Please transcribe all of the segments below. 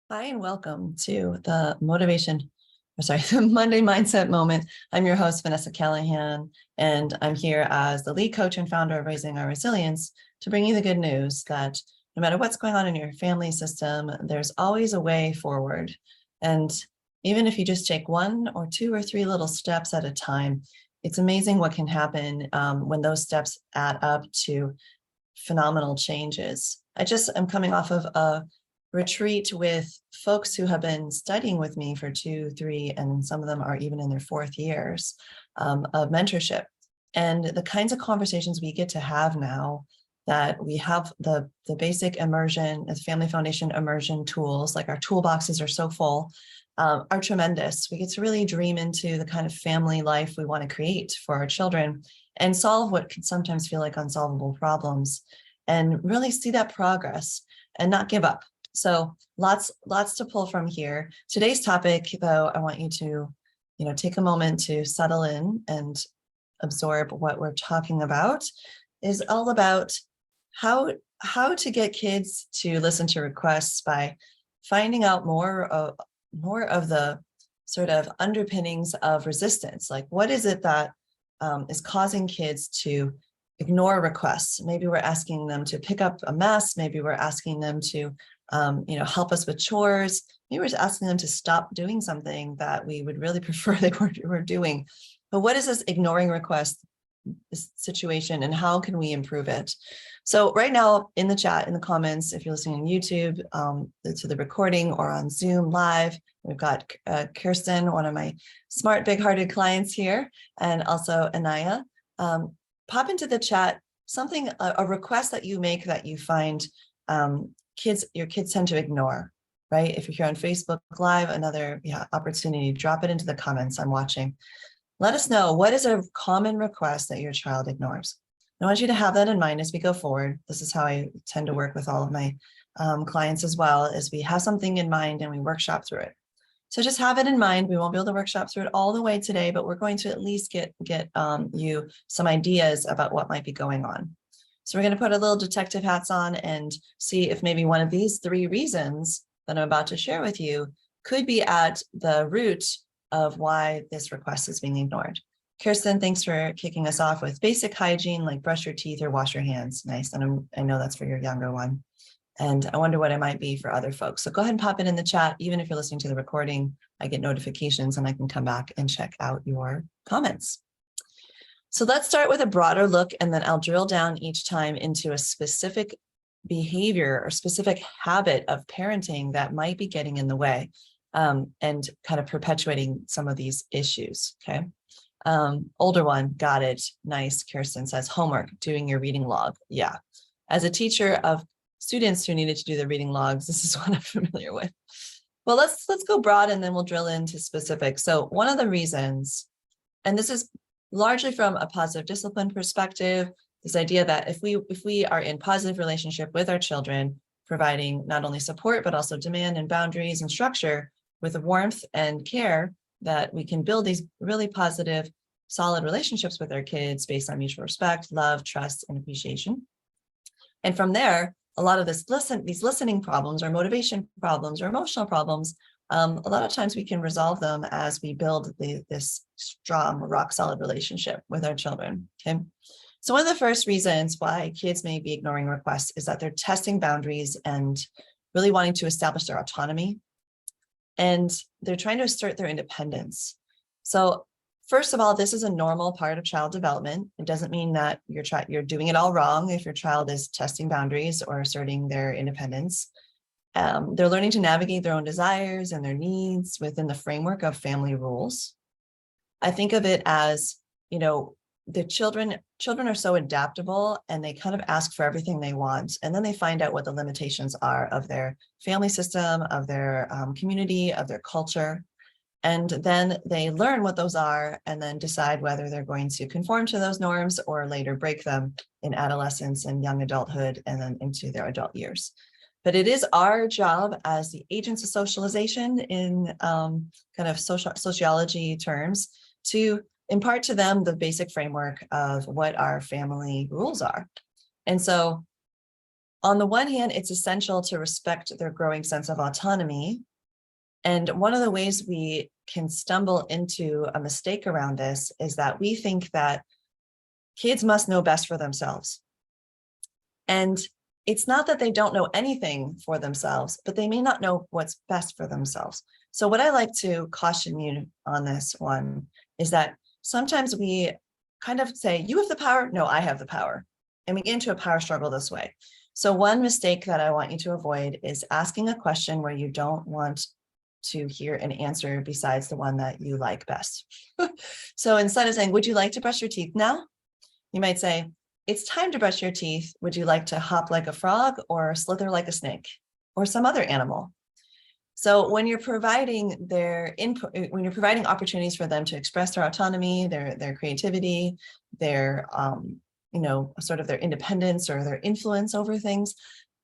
Hi, and welcome to the the Monday Mindset Moment. I'm your host, Vanessa Callahan, and I'm here as the lead coach and founder of Raising Our Resilience to bring you the good news that no matter what's going on in your family system, there's always a way forward. And even if you just take one or two or three little steps at a time, it's amazing what can happen when those steps add up to phenomenal changes. I just am coming off of a retreat with folks who have been studying with me for 2, 3, and some of them are even in their 4th years of mentorship. And the kinds of conversations we get to have now that we have the basic immersion, the Family Foundation immersion tools, like our toolboxes are so full, are tremendous. We get to really dream into the kind of family life we want to create for our children and solve what can sometimes feel like unsolvable problems and really see that progress and not give up. So lots to pull from here. Today's topic, though, I want you to, take a moment to settle in and absorb what we're talking about, is all about how to get kids to listen to requests by finding out more of the sort of underpinnings of resistance. Like, what is it that is causing kids to ignore requests? Maybe we're asking them to pick up a mess. Maybe we're asking them to help us with chores. Maybe we're asking them to stop doing something that we would really prefer they were doing. But what is this ignoring request situation, and how can we improve it? So right now in the chat, in the comments, if you're listening on YouTube, to the recording or on Zoom live, we've got Kirsten, one of my smart, big-hearted clients here, and also Anaya. Pop into the chat something, a request that you make that you find your kids tend to ignore, right? If you're here on Facebook Live, another opportunity, drop it into the comments. I'm watching. Let us know, what is a common request that your child ignores? I want you to have that in mind as we go forward. This is how I tend to work with all of my clients as well, is we have something in mind and we workshop through it. So just have it in mind. We won't be able to workshop through it all the way today, but we're going to at least get you some ideas about what might be going on. So we're going to put a little detective hats on and see if maybe one of these 3 reasons that I'm about to share with you could be at the root of why this request is being ignored. Kirsten, thanks for kicking us off with basic hygiene, like brush your teeth or wash your hands. Nice. And I know that's for your younger one. And I wonder what it might be for other folks. So go ahead and pop it in the chat. Even if you're listening to the recording, I get notifications and I can come back and check out your comments. So let's start with a broader look, and then I'll drill down each time into a specific behavior or specific habit of parenting that might be getting in the way and kind of perpetuating some of these issues, okay? Older one, got it. Nice. Kirsten says, homework, doing your reading log. Yeah. As a teacher of students who needed to do their reading logs, this is what I'm familiar with. Well, let's go broad and then we'll drill into specifics. So one of the reasons, and this is largely from a positive discipline perspective, this idea that if we are in positive relationship with our children, providing not only support, but also demand and boundaries and structure with warmth and care, that we can build these really positive, solid relationships with our kids based on mutual respect, love, trust, and appreciation. And from there, a lot of these listening problems or motivation problems or emotional problems, a lot of times we can resolve them as we build this strong, rock-solid relationship with our children, okay? So one of the first reasons why kids may be ignoring requests is that they're testing boundaries and really wanting to establish their autonomy, and they're trying to assert their independence. So first of all, this is a normal part of child development. It doesn't mean that you're doing it all wrong if your child is testing boundaries or asserting their independence. They're learning to navigate their own desires and their needs within the framework of family rules. I think of it as, the children are so adaptable, and they kind of ask for everything they want. And then they find out what the limitations are of their family system, of their community, of their culture. And then they learn what those are and then decide whether they're going to conform to those norms or later break them in adolescence and young adulthood and then into their adult years. But it is our job as the agents of socialization in kind of sociology terms to impart to them the basic framework of what our family rules are. And so On the one hand, it's essential to respect their growing sense of autonomy. And one of the ways we can stumble into a mistake around this is that we think that kids must know best for themselves. And it's not that they don't know anything for themselves, but they may not know what's best for themselves. So what I like to caution you on this one is that sometimes we kind of say, you have the power. No, I have the power. And we get into a power struggle this way. So one mistake that I want you to avoid is asking a question where you don't want to hear an answer besides the one that you like best. So instead of saying, would you like to brush your teeth now? You might say, it's time to brush your teeth. Would you like to hop like a frog or slither like a snake or some other animal? So when you're providing their input, when you're providing opportunities for them to express their autonomy, their creativity, their, sort of their independence or their influence over things,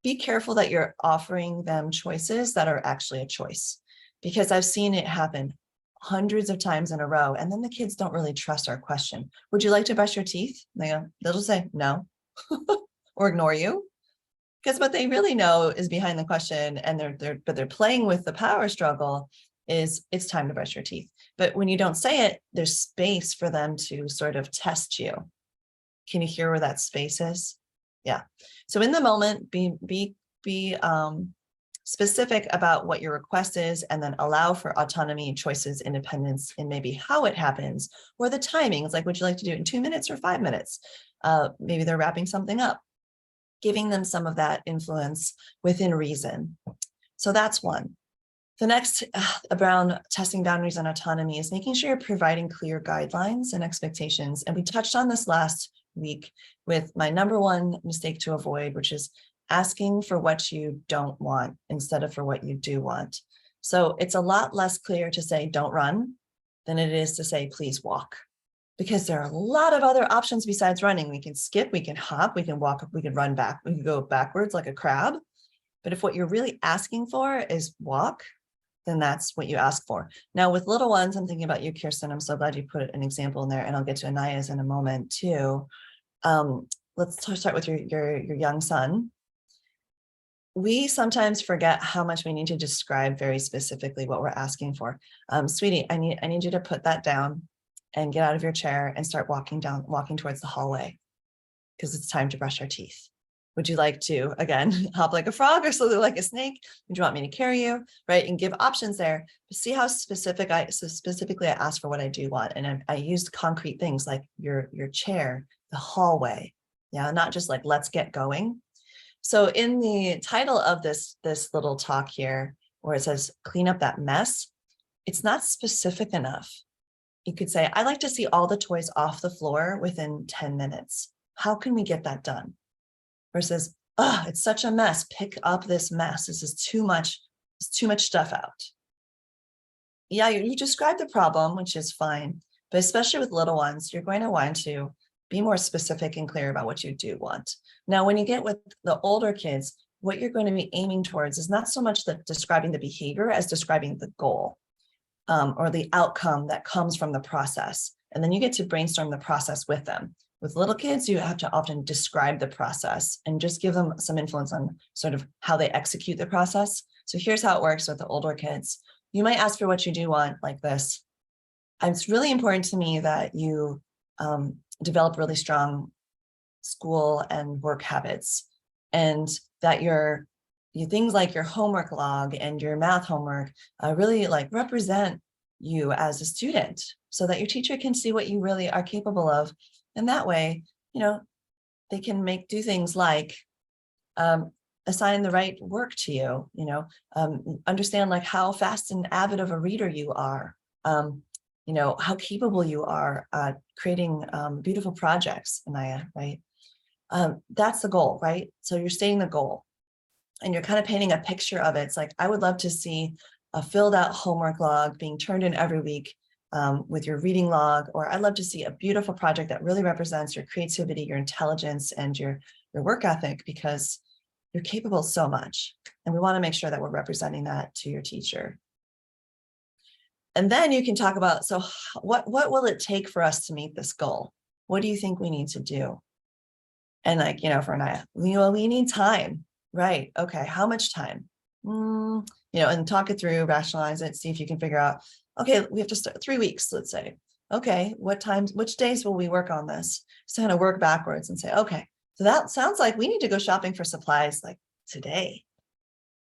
be careful that you're offering them choices that are actually a choice. Because I've seen it happen hundreds of times in a row. And then the kids don't really trust our question. Would you like to brush your teeth? They'll just say no or ignore you. Because what they really know is behind the question, and they're playing with the power struggle, is it's time to brush your teeth. But when you don't say it, there's space for them to sort of test you. Can you hear where that space is? Yeah. So in the moment, be specific about what your request is, and then allow for autonomy, choices, independence, and maybe how it happens, or the timings, like, would you like to do it in 2 minutes or 5 minutes? Maybe they're wrapping something up, giving them some of that influence within reason. So that's one. The next around testing boundaries and autonomy is making sure you're providing clear guidelines and expectations. And we touched on this last week with my number one mistake to avoid, which is asking for what you don't want instead of for what you do want. So it's a lot less clear to say, don't run, than it is to say, please walk. Because there are a lot of other options besides running. We can skip, we can hop, we can walk, we can run back, we can go backwards like a crab. But if what you're really asking for is walk, then that's what you ask for. Now with little ones, I'm thinking about you, Kirsten. I'm so glad you put an example in there, and I'll get to Anaya's in a moment too. Let's start with your young son. We sometimes forget how much we need to describe very specifically what we're asking for. Sweetie, I need you to put that down and get out of your chair and start walking towards the hallway, because it's time to brush our teeth. Would you like to, again, hop like a frog or slither like a snake? Would you want me to carry you? Right? And give options there. But see how specifically I asked for what I do want. And I used concrete things like your chair, the hallway. Yeah, not just like, let's get going. So in the title of this little talk here, where it says, clean up that mess, it's not specific enough. You could say, I'd like to see all the toys off the floor within 10 minutes. How can we get that done? Versus, oh, it's such a mess. Pick up this mess. This is too much. There's too much stuff out. Yeah, you describe the problem, which is fine. But especially with little ones, you're going to want to be more specific and clear about what you do want. Now, when you get with the older kids, what you're going to be aiming towards is not so much describing the behavior as describing the goal. Or the outcome that comes from the process. And then you get to brainstorm the process with them. With little kids, you have to often describe the process and just give them some influence on sort of how they execute the process. So here's how it works with the older kids. You might ask for what you do want like this. It's really important to me that you develop really strong school and work habits, and that things like your homework log and your math homework really like represent you as a student, so that your teacher can see what you really are capable of. And that way, they can do things like assign the right work to you, understand like how fast and avid of a reader you are, how capable you are creating beautiful projects, Anaya, right? That's the goal, right? So you're stating the goal, and you're kind of painting a picture of it. It's like, I would love to see a filled out homework log being turned in every week with your reading log, or I'd love to see a beautiful project that really represents your creativity, your intelligence, and your work ethic, because you're capable so much. And we want to make sure that we're representing that to your teacher. And then you can talk about, so what will it take for us to meet this goal? What do you think we need to do? And like, for Anaya, we need time. Right. Okay. How much time? And talk it through, rationalize it, see if you can figure out, okay, we have to start 3 weeks, let's say. Okay, what times, which days will we work on this? So kind of work backwards and say, okay, so that sounds like we need to go shopping for supplies like today.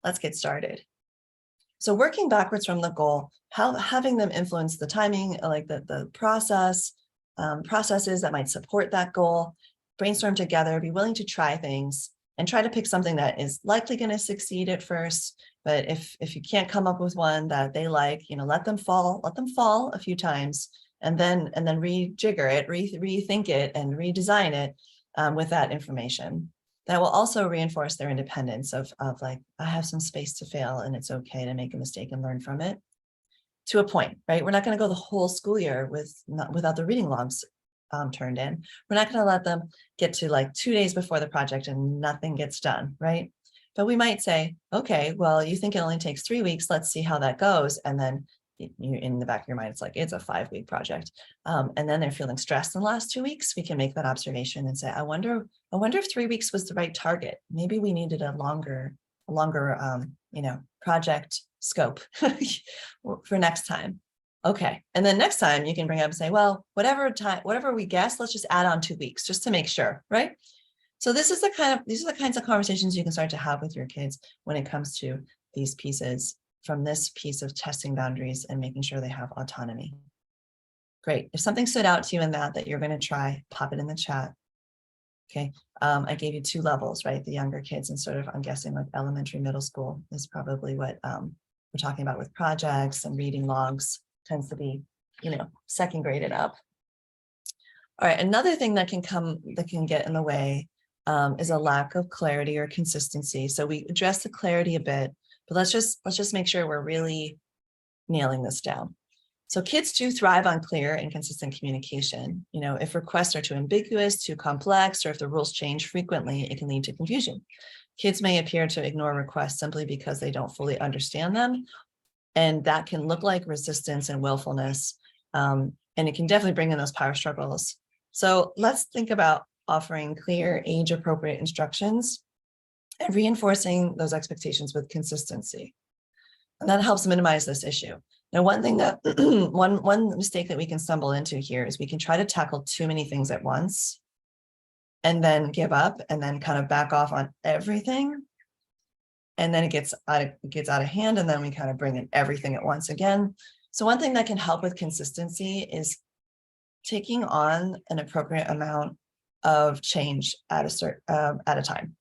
Let's get started. So working backwards from the goal, having them influence the timing, like the processes that might support that goal, brainstorm together, be willing to try things, and try to pick something that is likely going to succeed at first. But if you can't come up with one that they like, let them fall a few times, and then rejigger it, rethink it, and redesign it with that information. That will also reinforce their independence of like, I have some space to fail and it's okay to make a mistake and learn from it, to a point, right? We're not going to go the whole school year without the reading logs turned in. We're not going to let them get to like 2 days before the project and nothing gets done, right? But we might say, okay, well, you think it only takes 3 weeks. Let's see how that goes. And then in the back of your mind, it's like, it's a 5-week project. And then they're feeling stressed in the last 2 weeks. We can make that observation and say, I wonder if 3 weeks was the right target. Maybe we needed a longer project scope for next time. Okay. And then next time you can bring up and say, well, whatever we guess, let's just add on 2 weeks just to make sure, right? So these are the kinds of conversations you can start to have with your kids when it comes to these pieces, from this piece of testing boundaries and making sure they have autonomy. Great. If something stood out to you in that you're going to try, pop it in the chat. Okay. I gave you 2 levels, right? The younger kids and sort of, I'm guessing like elementary, middle school is probably what we're talking about with projects and reading logs, tends to be, second grade and up. All right. Another thing that can get in the way is a lack of clarity or consistency. So we address the clarity a bit, but let's just make sure we're really nailing this down. So kids do thrive on clear and consistent communication. If requests are too ambiguous, too complex, or if the rules change frequently, it can lead to confusion. Kids may appear to ignore requests simply because they don't fully understand them. And that can look like resistance and willfulness. And it can definitely bring in those power struggles. So let's think about offering clear, age-appropriate instructions and reinforcing those expectations with consistency. And that helps minimize this issue. Now, one thing that one mistake that we can stumble into here is we can try to tackle too many things at once and then give up and then kind of back off on everything. And then it gets out of hand, and then we kind of bring in everything at once again. So one thing that can help with consistency is taking on an appropriate amount of change at a time.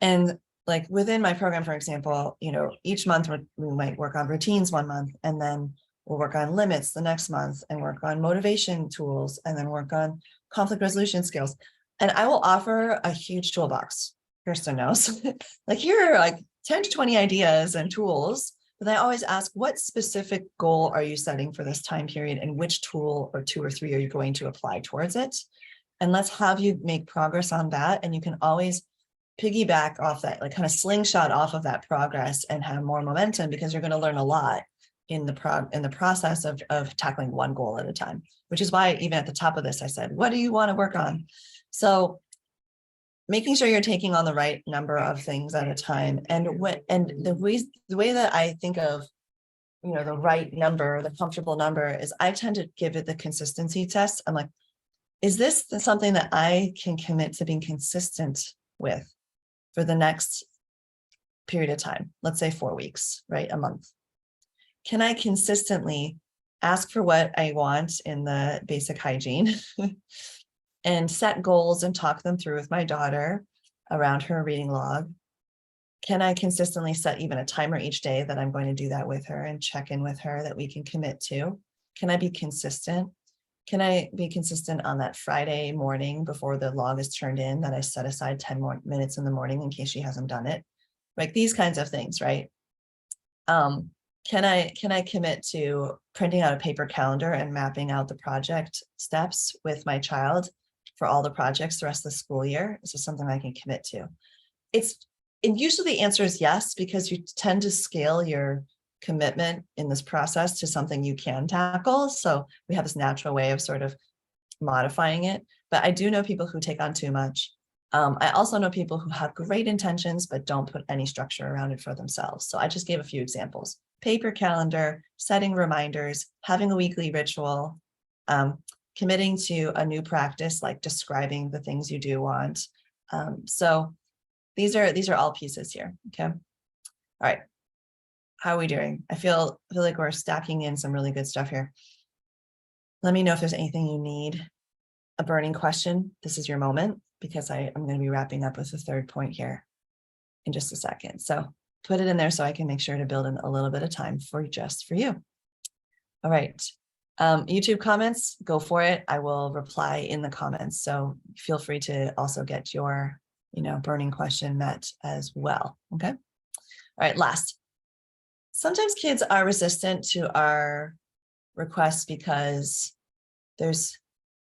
And like within my program, for example, each month we might work on routines one month, and then we'll work on limits the next month, and work on motivation tools, and then work on conflict resolution skills. And I will offer a huge toolbox. Kirsten knows, like here are like 10 to 20 ideas and tools, but I always ask, what specific goal are you setting for this time period, and which tool or 2 or 3 are you going to apply towards it? And let's have you make progress on that. And you can always piggyback off that, like kind of slingshot off of that progress and have more momentum, because you're going to learn a lot in the process of tackling one goal at a time, which is why even at the top of this, I said, what do you want to work on? So making sure you're taking on the right number of things at a time. And the way that I think of, the right number, the comfortable number, is I tend to give it the consistency test. I'm like, is this something that I can commit to being consistent with for the next period of time? Let's say 4 weeks, right? A month. Can I consistently ask for what I want in the basic hygiene and set goals and talk them through with my daughter around her reading log? Can I consistently set even a timer each day that I'm going to do that with her and check in with her that we can commit to? Can I be consistent? Can I be consistent on that Friday morning before the log is turned in, that I set aside 10 more minutes in the morning in case she hasn't done it? Like these kinds of things, right? Can I commit to printing out a paper calendar and mapping out the project steps with my child for all the projects the rest of the school year? Is this something I can commit to? And usually the answer is yes, because you tend to scale your commitment in this process to something you can tackle. So we have this natural way of sort of modifying it. but I do know people who take on too much. I also know people who have great intentions, but don't put any structure around it for themselves. So I just gave a few examples: paper calendar, setting reminders, having a weekly ritual, committing to a new practice, like describing the things you do want. So these are all pieces here. Okay. All right. How are we doing? I feel like we're stacking in some really good stuff here. Let me know if there's anything you need. A burning question. This is your moment, because I'm going to be wrapping up with the third point here in just a second. So put it in there so I can make sure to build in a little bit of time for just for you. All right. YouTube comments, go for it. I will reply in the comments. So feel free to also get your, burning question met as well. Okay. All right. Last, sometimes kids are resistant to our requests because there's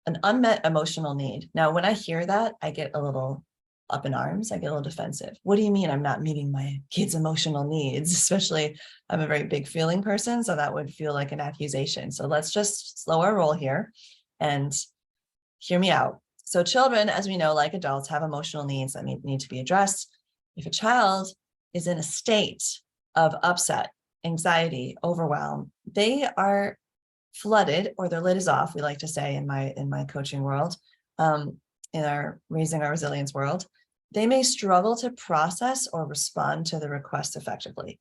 an unmet emotional need. Now, when I hear that, I get a little up in arms. I get a little defensive. What do you mean I'm not meeting my kids' emotional needs? Especially, I'm a very big feeling person, so that would feel like an accusation. So let's just slow our roll here and hear me out. So children, as we know, like adults, have emotional needs that need to be addressed. If a child is in a state of upset, anxiety, overwhelm, they are flooded, or their lid is off, we like to say in my coaching world, in our raising our resilience world. They may struggle to process or respond to the request effectively.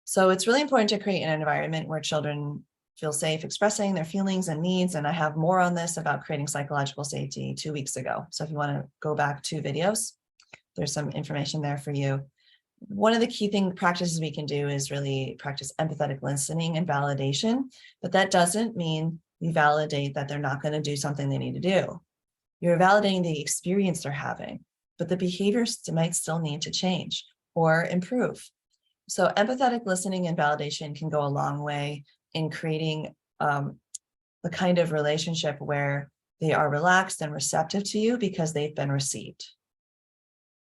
So it's really important to create an environment where children feel safe expressing their feelings and needs. And I have more on this about creating psychological safety 2 weeks ago. So if you want to go back 2 videos, there's some information there for you. One of the key practices we can do is really practice empathetic listening and validation, but that doesn't mean we validate that they're not going to do something they need to do. You're validating the experience they're having, but the behaviors might still need to change or improve. So empathetic listening and validation can go a long way in creating the kind of relationship where they are relaxed and receptive to you because they've been received.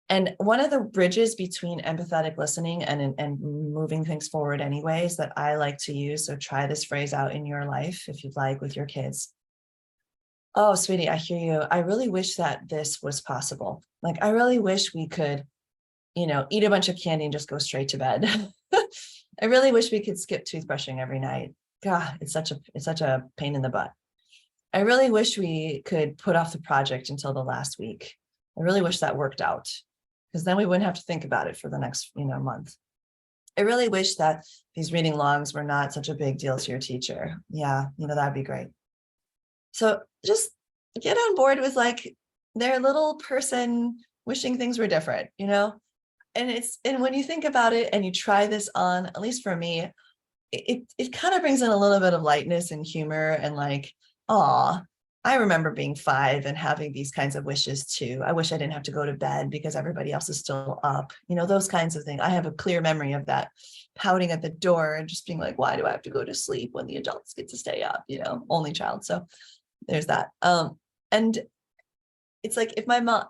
And one of the bridges between empathetic listening and moving things forward anyways that I like to use, so try this phrase out in your life if you'd like with your kids. Oh, sweetie, I hear you. I really wish that this was possible. Like, I really wish we could, eat a bunch of candy and just go straight to bed. I really wish we could skip toothbrushing every night. God, it's such a pain in the butt. I really wish we could put off the project until the last week. I really wish that worked out, because then we wouldn't have to think about it for the next, month. I really wish that these reading logs were not such a big deal to your teacher. Yeah, that'd be great. So just get on board with like their little person wishing things were different, and when you think about it and you try this on, at least for me, it kind of brings in a little bit of lightness and humor and like, aw, I remember being 5 and having these kinds of wishes too. I wish I didn't have to go to bed because everybody else is still up, those kinds of things. I have a clear memory of that, pouting at the door and just being like, why do I have to go to sleep when the adults get to stay up, only child. So there's that. And it's like, if my mom,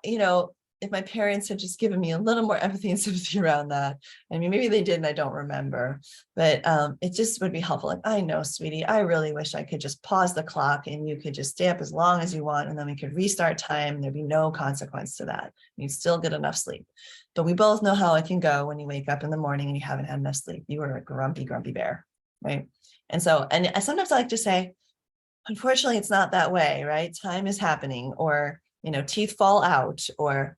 if my parents had just given me a little more empathy and sympathy around that, I mean, maybe they did and I don't remember, but it just would be helpful. Like, I know, sweetie, I really wish I could just pause the clock and you could just stay up as long as you want, and then we could restart time and there'd be no consequence to that. You'd still get enough sleep. But we both know how it can go when you wake up in the morning and you haven't had enough sleep. You are a grumpy, grumpy bear, right? And I sometimes like to say, unfortunately, it's not that way, right? Time is happening, or, teeth fall out, or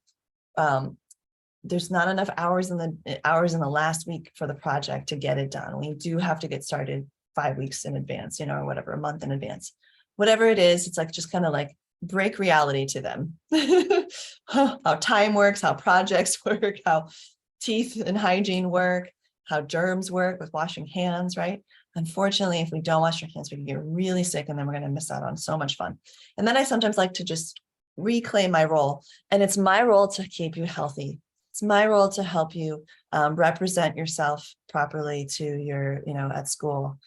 there's not enough hours in the last week for the project to get it done. We do have to get started 5 weeks in advance, or whatever, a month in advance. Whatever it is, it's like just kind of like break reality to them. How time works, how projects work, how teeth and hygiene work, how germs work with washing hands, right? Unfortunately, if we don't wash our hands, we can get really sick, and then we're going to miss out on so much fun. And then I sometimes like to just reclaim my role. And it's my role to keep you healthy. It's my role to help you represent yourself properly to your, at school,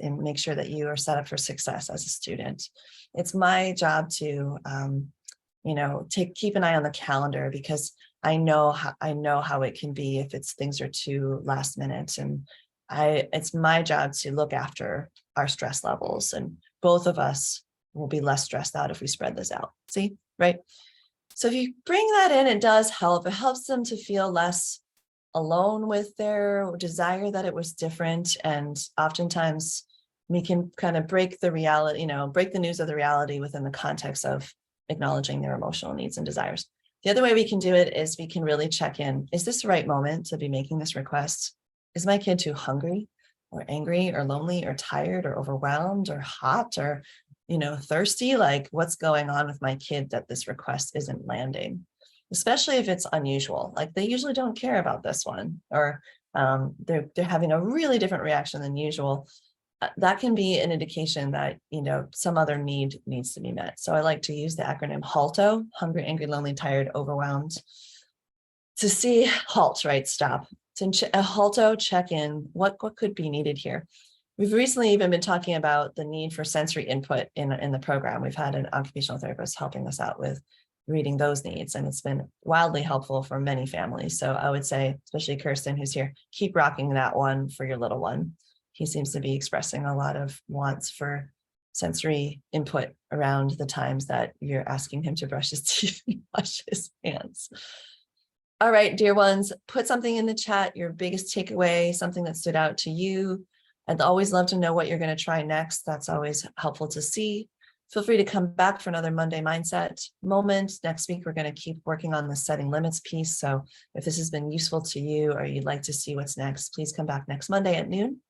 and make sure that you are set up for success as a student. It's my job to, keep an eye on the calendar, because I know how it can be if things are too last minute. And it's my job to look after our stress levels, and both of us will be less stressed out if we spread this out. See? right? So if you bring that in, it does help. It helps them to feel less alone with their desire that it was different. And oftentimes we can kind of break the reality, break the news of the reality within the context of acknowledging their emotional needs and desires. The other way we can do it is we can really check in. Is this the right moment to be making this request? Is my kid too hungry or angry or lonely or tired or overwhelmed or hot or, thirsty? Like, what's going on with my kid that this request isn't landing? Especially if it's unusual. Like, they usually don't care about this one, or they're having a really different reaction than usual. That can be an indication that, some other need needs to be met. So I like to use the acronym HALTO, hungry, angry, lonely, tired, overwhelmed, to see halt, right? Stop. A HALTO check in, what could be needed here? We've recently even been talking about the need for sensory input in the program. We've had an occupational therapist helping us out with reading those needs, and it's been wildly helpful for many families. So I would say, especially Kirsten, who's here, keep rocking that one for your little one. He seems to be expressing a lot of wants for sensory input around the times that you're asking him to brush his teeth and wash his hands. All right, dear ones, put something in the chat, your biggest takeaway, something that stood out to you. I'd always love to know what you're going to try next. That's always helpful to see. Feel free to come back for another Monday Mindset moment. Next week, we're going to keep working on the setting limits piece. So if this has been useful to you or you'd like to see what's next, please come back next Monday at noon.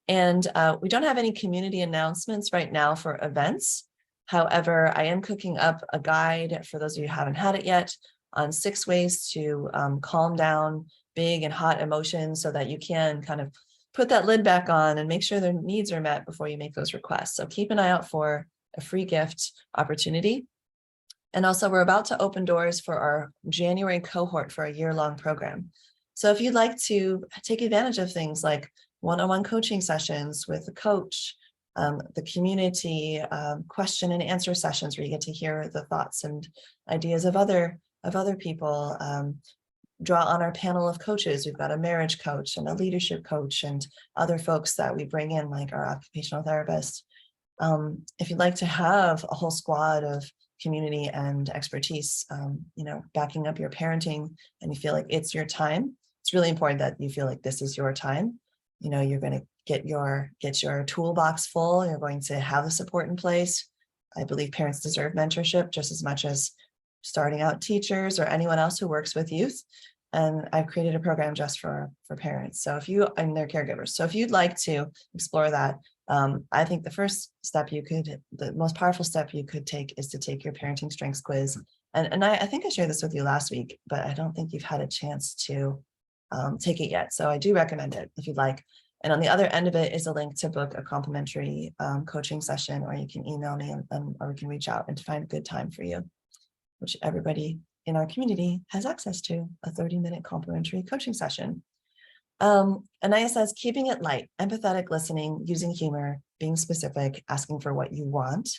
And we don't have any community announcements right now for events. However, I am cooking up a guide for those of you who haven't had it yet on 6 ways to calm down big and hot emotions so that you can kind of put that lid back on and make sure their needs are met before you make those requests. So keep an eye out for a free gift opportunity. And also, we're about to open doors for our January cohort for a year-long program. So if you'd like to take advantage of things like one-on-one coaching sessions with a coach, the community question and answer sessions where you get to hear the thoughts and ideas of other people, draw on our panel of coaches. We've got a marriage coach and a leadership coach and other folks that we bring in, like our occupational therapist. If you'd like to have a whole squad of community and expertise, backing up your parenting, and you feel like it's your time, it's really important that you feel like this is your time. You're going to get your toolbox full. You're going to have the support in place. I believe parents deserve mentorship just as much as starting out teachers or anyone else who works with youth. And I've created a program just for parents. So and their caregivers. So if you'd like to explore that, I think the first step the most powerful step you could take is to take your parenting strengths quiz. And I think I shared this with you last week, but I don't think you've had a chance to take it yet. So I do recommend it if you'd like. And on the other end of it is a link to book a complimentary coaching session, or you can email me or we can reach out and to find a good time for you, which everybody in our community has access to, a 30-minute complimentary coaching session. Anaya says, keeping it light, empathetic listening, using humor, being specific, asking for what you want,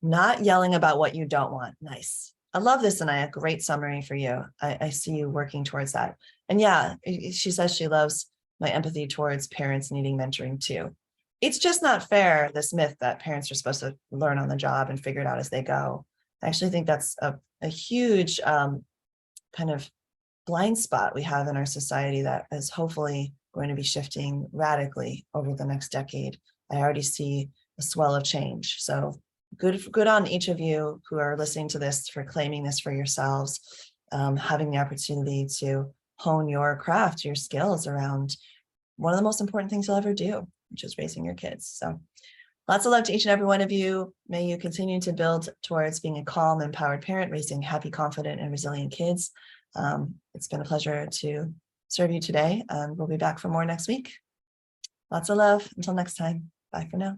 not yelling about what you don't want. Nice. I love this, Anaya. Great summary for you. I see you working towards that. And yeah, she says she loves my empathy towards parents needing mentoring too. It's just not fair, this myth that parents are supposed to learn on the job and figure it out as they go. I actually think that's a huge kind of blind spot we have in our society that is hopefully going to be shifting radically over the next decade. I already see a swell of change. So good on each of you who are listening to this for claiming this for yourselves, having the opportunity to hone your craft, your skills around one of the most important things you'll ever do, which is raising your kids. So lots of love to each and every one of you. May you continue to build towards being a calm, empowered parent, raising happy, confident, and resilient kids. It's been a pleasure to serve you today, and we'll be back for more next week. Lots of love. Until next time. Bye for now.